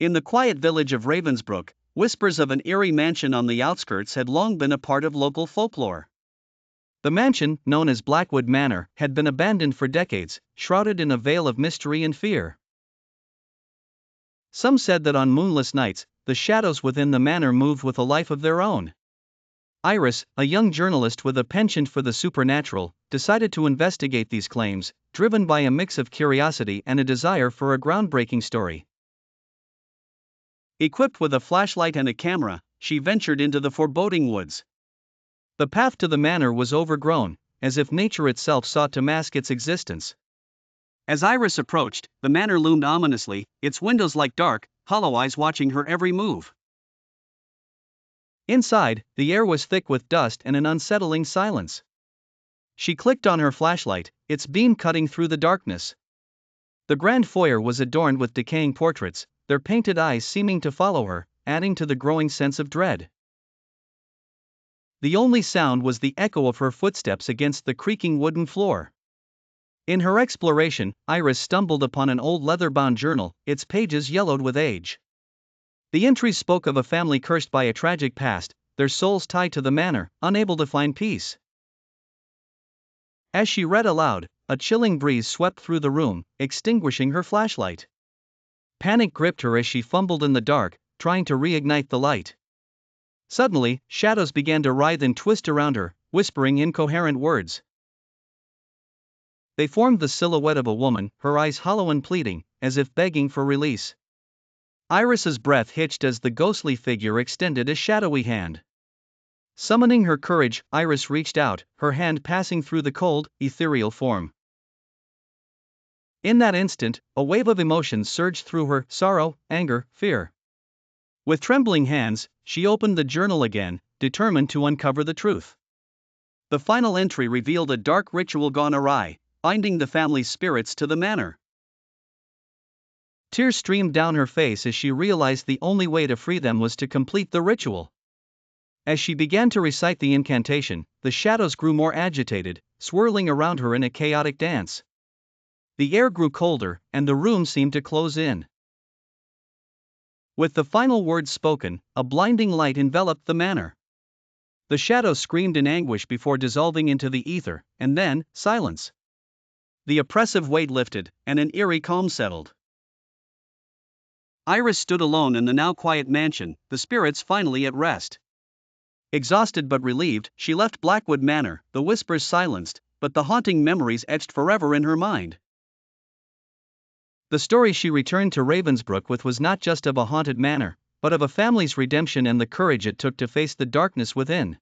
In the quiet village of Ravensbrook, whispers of an eerie mansion on the outskirts had long been a part of local folklore. The mansion, known as Blackwood Manor, had been abandoned for decades, shrouded in a veil of mystery and fear. Some said that on moonless nights, the shadows within the manor moved with a life of their own. Iris, a young journalist with a penchant for the supernatural, decided to investigate these claims, driven by a mix of curiosity and a desire for a groundbreaking story. Equipped with a flashlight and a camera, she ventured into the foreboding woods. The path to the manor was overgrown, as if nature itself sought to mask its existence. As Iris approached, the manor loomed ominously, its windows like dark, hollow eyes watching her every move. Inside, the air was thick with dust and an unsettling silence. She clicked on her flashlight, its beam cutting through the darkness. The grand foyer was adorned with decaying portraits, their painted eyes seeming to follow her, adding to the growing sense of dread. The only sound was the echo of her footsteps against the creaking wooden floor. In her exploration, Iris stumbled upon an old leather-bound journal, its pages yellowed with age. The entries spoke of a family cursed by a tragic past, their souls tied to the manor, unable to find peace. As she read aloud, a chilling breeze swept through the room, extinguishing her flashlight. Panic gripped her as she fumbled in the dark, trying to reignite the light. Suddenly, shadows began to writhe and twist around her, whispering incoherent words. They formed the silhouette of a woman, her eyes hollow and pleading, as if begging for release. Iris's breath hitched as the ghostly figure extended a shadowy hand. Summoning her courage, Iris reached out, her hand passing through the cold, ethereal form. In that instant, a wave of emotions surged through her: sorrow, anger, fear. With trembling hands, she opened the journal again, determined to uncover the truth. The final entry revealed a dark ritual gone awry, binding the family's spirits to the manor. Tears streamed down her face as she realized the only way to free them was to complete the ritual. As she began to recite the incantation, the shadows grew more agitated, swirling around her in a chaotic dance. The air grew colder, and the room seemed to close in. With the final words spoken, a blinding light enveloped the manor. The shadows screamed in anguish before dissolving into the ether, and then, silence. The oppressive weight lifted, and an eerie calm settled. Iris stood alone in the now quiet mansion, the spirits finally at rest. Exhausted but relieved, she left Blackwood Manor, the whispers silenced, but the haunting memories etched forever in her mind. The story she returned to Ravensbrook with was not just of a haunted manor, but of a family's redemption and the courage it took to face the darkness within.